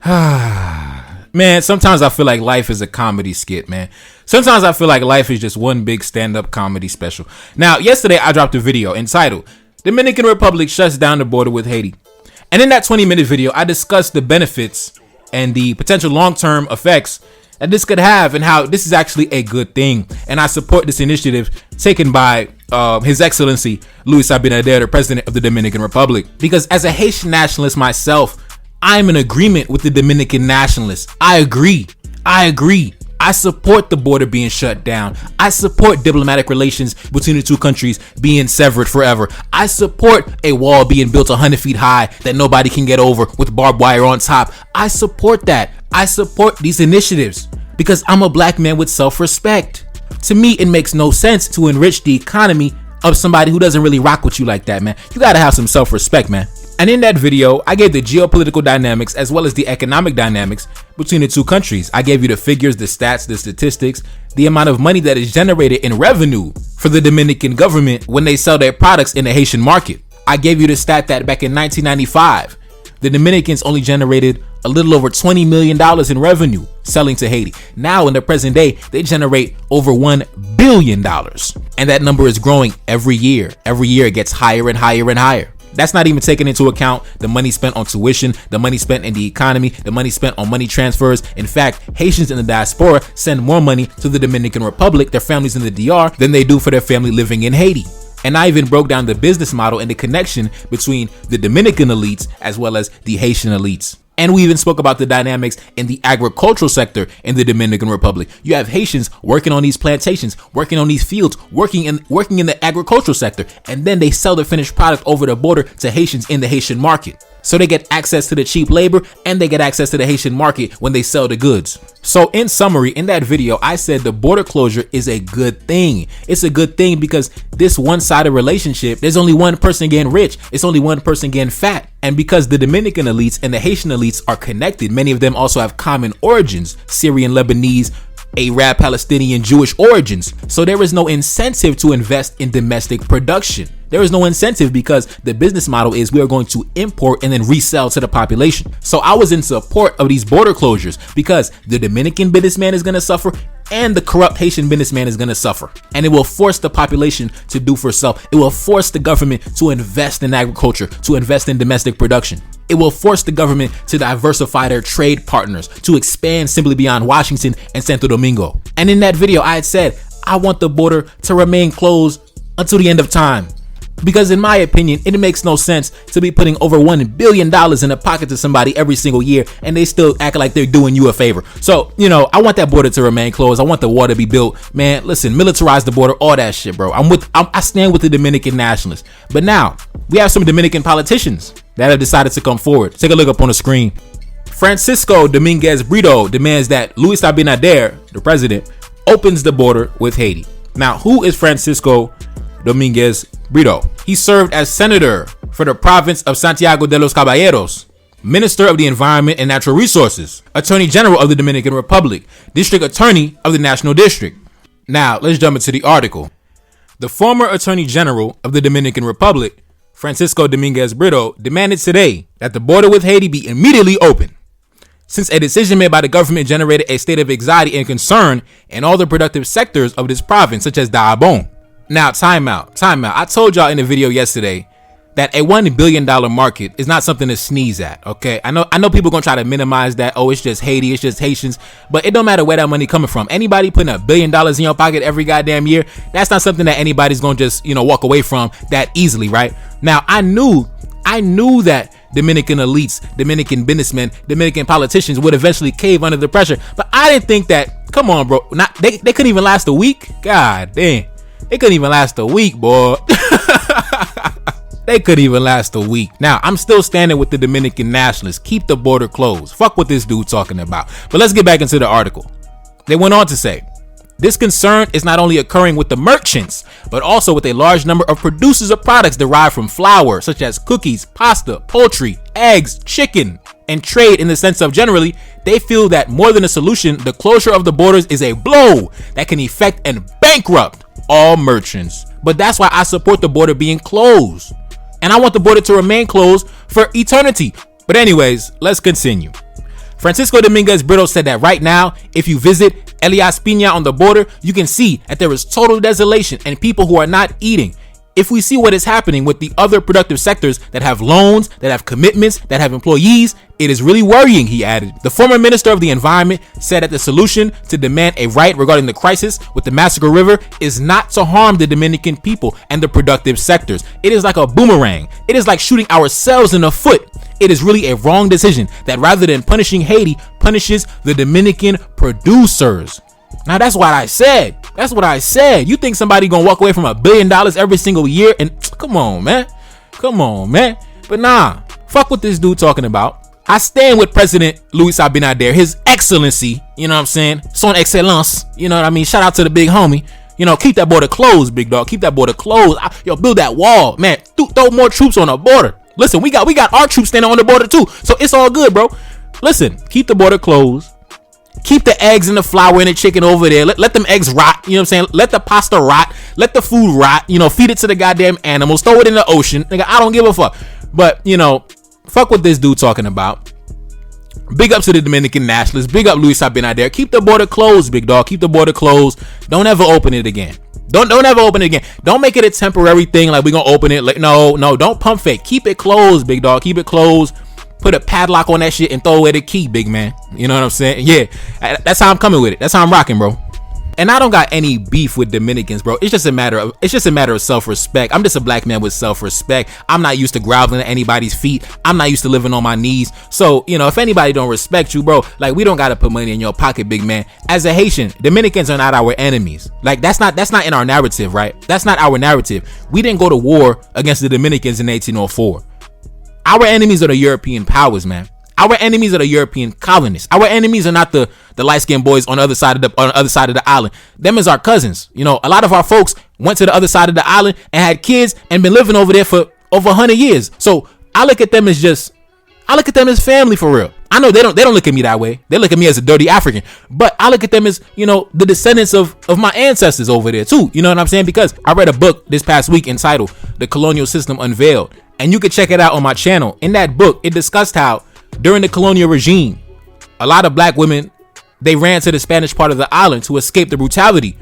Man, sometimes I feel like life is a comedy skit, man. Sometimes I feel like life is just one big stand-up comedy special. Now, yesterday I dropped a video entitled, Dominican Republic Shuts Down the Border with Haiti. And in that 20-minute video, I discussed the benefits and the potential long-term effects that this could have and how this is actually a good thing. And I support this initiative taken by His Excellency Luis Abinader, the President of the Dominican Republic. Because as a Haitian nationalist myself, I'm in agreement with the Dominican nationalists. I agree. I support the border being shut down. I support diplomatic relations between the two countries being severed forever. I support a wall being built 100 feet high that nobody can get over with barbed wire on top. I support that. I support these initiatives because I'm a black man with self-respect. To me, it makes no sense to enrich the economy of somebody who doesn't really rock with you like that, man. You gotta have some self-respect, man. And in that video, I gave the geopolitical dynamics as well as the economic dynamics between the two countries. I gave you the figures, the stats, the statistics, the amount of money that is generated in revenue for the Dominican government when they sell their products in the Haitian market. I gave you the stat that back in 1995, the Dominicans only generated a little over $20 million in revenue selling to Haiti. Now in the present day, they generate over $1 billion. And that number is growing every year. Every year it gets higher and higher and higher. That's not even taking into account the money spent on tuition, the money spent in the economy, the money spent on money transfers. In fact, Haitians in the diaspora send more money to the Dominican Republic, their families in the DR, than they do for their family living in Haiti. And I even broke down the business model and the connection between the Dominican elites as well as the Haitian elites. And we even spoke about the dynamics in the agricultural sector in the Dominican Republic. You have Haitians working on these plantations, working on these fields, working in the agricultural sector, and then they sell the finished product over the border to Haitians in the Haitian market. So they get access to the cheap labor and they get access to the Haitian market when they sell the goods. So in summary, in that video, I said the border closure is a good thing. It's a good thing because this one-sided relationship, there's only one person getting rich. It's only one person getting fat. And because the Dominican elites and the Haitian elites are connected, many of them also have common origins, Syrian, Lebanese, Arab, Palestinian, Jewish origins. So there is no incentive to invest in domestic production. There is no incentive because the business model is we are going to import and then resell to the population. So I was in support of these border closures because the Dominican businessman is going to suffer and the corrupt Haitian businessman is going to suffer. And it will force the population to do for self. It will force the government to invest in agriculture, to invest in domestic production. It will force the government to diversify their trade partners, to expand simply beyond Washington and Santo Domingo. And in that video, I had said, I want the border to remain closed until the end of time. Because in my opinion, it makes no sense to be putting over $1 billion in the pocket of somebody every single year and they still act like they're doing you a favor. So, I want that border to remain closed. I want the wall to be built. Man, listen, militarize the border, all that shit, bro. I stand with the Dominican nationalists. But now, we have some Dominican politicians that have decided to come forward. Take a look up on the screen. Francisco Domínguez Brito demands that Luis Abinader, the president, opens the border with Haiti. Now, who is Francisco Domínguez Brito? He served as senator for the province of Santiago de los Caballeros, Minister of the Environment and Natural Resources, Attorney General of the Dominican Republic, District Attorney of the National District. Now, let's jump into the article. The former Attorney General of the Dominican Republic, Francisco Domínguez Brito, demanded today that the border with Haiti be immediately opened, since a decision made by the government generated a state of anxiety and concern in all the productive sectors of this province, such as Dahabon. Now, time out. I told y'all in the video yesterday that a $1 billion market is not something to sneeze at, okay? I know people gonna try to minimize that. Oh, it's just Haiti, it's just Haitians. But it don't matter where that money coming from. Anybody putting $1 billion in your pocket every goddamn year, that's not something that anybody's gonna just, walk away from that easily, right? Now, I knew that Dominican elites, Dominican businessmen, Dominican politicians would eventually cave under the pressure. But I didn't think that, come on, bro. They couldn't even last a week? God damn. They couldn't even last a week, boy. They couldn't even last a week. Now, I'm still standing with the Dominican nationalists. Keep the border closed. Fuck what this dude talking about. But let's get back into the article. They went on to say, this concern is not only occurring with the merchants, but also with a large number of producers of products derived from flour, such as cookies, pasta, poultry, eggs, chicken, and trade in the sense of generally, they feel that more than a solution, the closure of the borders is a blow that can affect and bankrupt all merchants. But that's why I support the border being closed. And I want the border to remain closed for eternity. But anyways, let's continue. Francisco Domínguez Brito said that right now, if you visit Elias Piña on the border, you can see that there is total desolation and people who are not eating. If we see what is happening with the other productive sectors that have loans, that have commitments, that have employees, it is really worrying, he added. The former Minister of the Environment said that the solution to demand a right regarding the crisis with the Massacre River is not to harm the Dominican people and the productive sectors. It is like a boomerang. It is like shooting ourselves in the foot. It is really a wrong decision that rather than punishing Haiti, punishes the Dominican producers. Now that's what I said. That's what I said. You think somebody gonna walk away from $1 billion every single year? And come on, man. Come on, man. But nah, fuck what this dude talking about. I stand with President Luis Abinader, His Excellency. You know what I'm saying? Son Excellence. You know what I mean? Shout out to the big homie. You know, keep that border closed, big dog. Keep that border closed. Yo, build that wall, man. Throw more troops on the border. Listen, we got our troops standing on the border too, so it's all good, bro. Listen, keep the border closed. Keep the eggs and the flour and the chicken over there. Let them eggs rot. You know what I'm saying? Let the pasta rot. Let the food rot. You know, feed it to the goddamn animals. Throw it in the ocean. Nigga, I don't give a fuck. But, you know, fuck what this dude talking about. Big up to the Dominican nationalists. Big up Luis Abinader. Keep the border closed, big dog. Keep the border closed. Don't ever open it again. Don't ever open it again. Don't make it a temporary thing like we're going to open it. Like, no, don't pump fake. Keep it closed, big dog. Keep it closed. Put a padlock on that shit and throw away the key, big man. You know what I'm saying? Yeah, that's how I'm coming with it. That's how I'm rocking, bro. And I don't got any beef with Dominicans, bro. It's just a matter of self-respect. I'm just a black man with self-respect. I'm not used to groveling at anybody's feet. I'm not used to living on my knees. So, you know, if anybody don't respect you, bro, like, we don't gotta put money in your pocket, big man. As a Haitian, Dominicans are not our enemies. Like, that's not in our narrative, right? That's not our narrative. We didn't go to war against the Dominicans in 1804. Our enemies are the European powers, man. Our enemies are the European colonists. Our enemies are not the light-skinned boys on the other side of the island. Them is our cousins. You know, a lot of our folks went to the other side of the island and had kids and been living over there for over 100 years. So I look at them as family for real. I know they don't look at me that way. They look at me as a dirty African. But I look at them as, you know, the descendants of my ancestors over there too. You know what I'm saying? Because I read a book this past week entitled The Colonial System Unveiled. And you can check it out on my channel. In that book, it discussed how during the colonial regime, a lot of black women, they ran to the Spanish part of the island to escape the brutality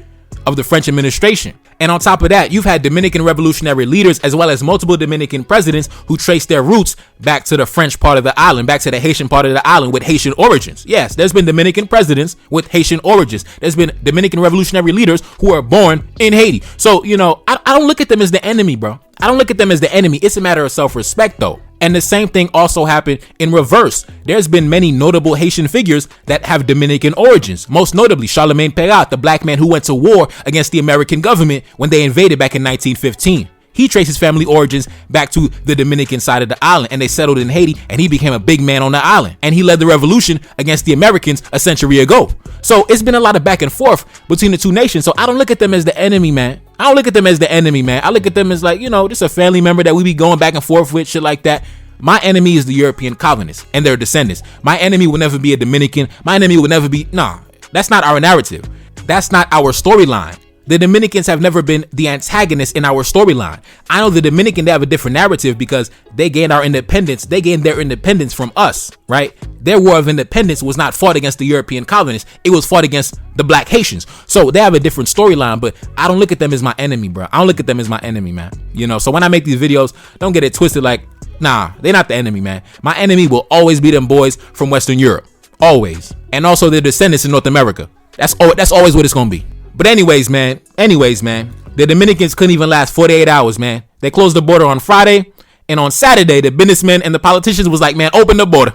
of the French administration. And on top of that, you've had Dominican revolutionary leaders as well as multiple Dominican presidents who trace their roots back to the French part of the island, back to the Haitian part of the island with Haitian origins. Yes, there's been Dominican presidents with Haitian origins. There's been Dominican revolutionary leaders who are born in Haiti. So, you know, I don't look at them as the enemy, bro. I don't look at them as the enemy. It's a matter of self-respect, though. And the same thing also happened in reverse. There's been many notable Haitian figures that have Dominican origins. Most notably, Charlemagne Péat, the black man who went to war against the American government when they invaded back in 1915. He traced his family origins back to the Dominican side of the island, and they settled in Haiti, and he became a big man on the island. And he led the revolution against the Americans a century ago. So it's been a lot of back and forth between the two nations. So I don't look at them as the enemy, man. I don't look at them as the enemy, man. I look at them as like, you know, just a family member that we be going back and forth with, shit like that. My enemy is the European colonists and their descendants. My enemy will never be a Dominican. My enemy will never be, nah, that's not our narrative. That's not our storyline. The Dominicans have never been the antagonists in our storyline. I know the Dominican, they have a different narrative because they gained our independence. They gained their independence from us, right? Their war of independence was not fought against the European colonists. It was fought against the black Haitians. So they have a different storyline, but I don't look at them as my enemy, bro. I don't look at them as my enemy, man. You know, so when I make these videos, don't get it twisted like, nah, they're not the enemy, man. My enemy will always be them boys from Western Europe. Always. And also their descendants in North America. That's always what it's going to be. But anyways, man, the Dominicans couldn't even last 48 hours, man. They closed the border on Friday, and on Saturday, the businessmen and the politicians was like, man, open the border.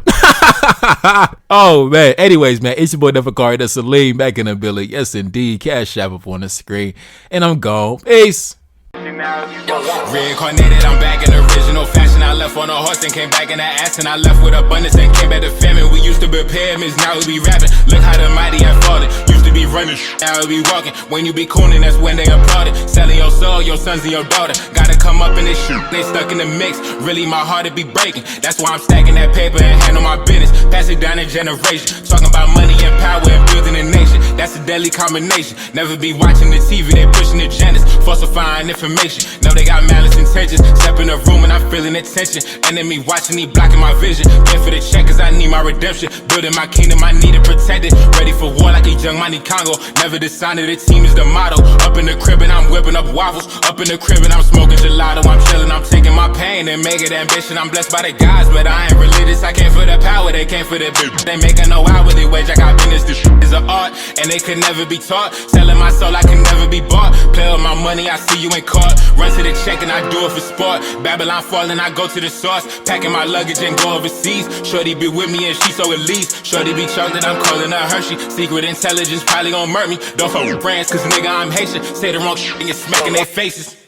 Oh, man. Anyways, man, it's your boy Neferkari, the Salim back in the building. Yes, indeed. Cash App up on the screen. And I'm gone. Peace. Reincarnated, I'm back in original fashion. I left on a horse and came back in the ass, and I left with abundance and came back to famine. We used to be pyramids, now we be rapping. Look how the mighty have fallen. Used to be running, now we be walking. When you be cooning, that's when they applauded. Selling your soul, your sons and your daughter. Gotta come up in this shit, they stuck in the mix. Really, my heart it be breaking. That's why I'm stacking that paper and handle my business. Pass it down in generation. Talking about money and power and building a nation. That's a deadly combination. Never be watching the TV, they pushing agendas, falsifying information. Know they got malice intentions. Step in the room and I'm feeling the tension. Enemy watching me blocking my vision. Pay for the check cause I need my redemption. Building my kingdom, I need it protected. Ready for war like a young Money Congo. Never decided the team is the motto. Up in the crib and I'm whipping up waffles. Up in the crib and I'm smoking gelato. I'm chilling, I'm taking my pain and make it ambition. I'm blessed by the gods, but I ain't religious. I came for the power, they came for the bitch. They making no hourly wage, I got business. This is an art, and they could never be taught. Selling my soul, I can never be bought. Play with my money, I see you in court. Run to the check and I do it for sport. Babylon falling, I go to the source. Packing my luggage and go overseas. Shorty be with me and she so elite. Shorty be chocolate, I'm calling her Hershey. Secret intelligence probably gon' murk me. Don't fuck with brands, cause nigga I'm Haitian. Say the wrong shit and you're smacking their faces.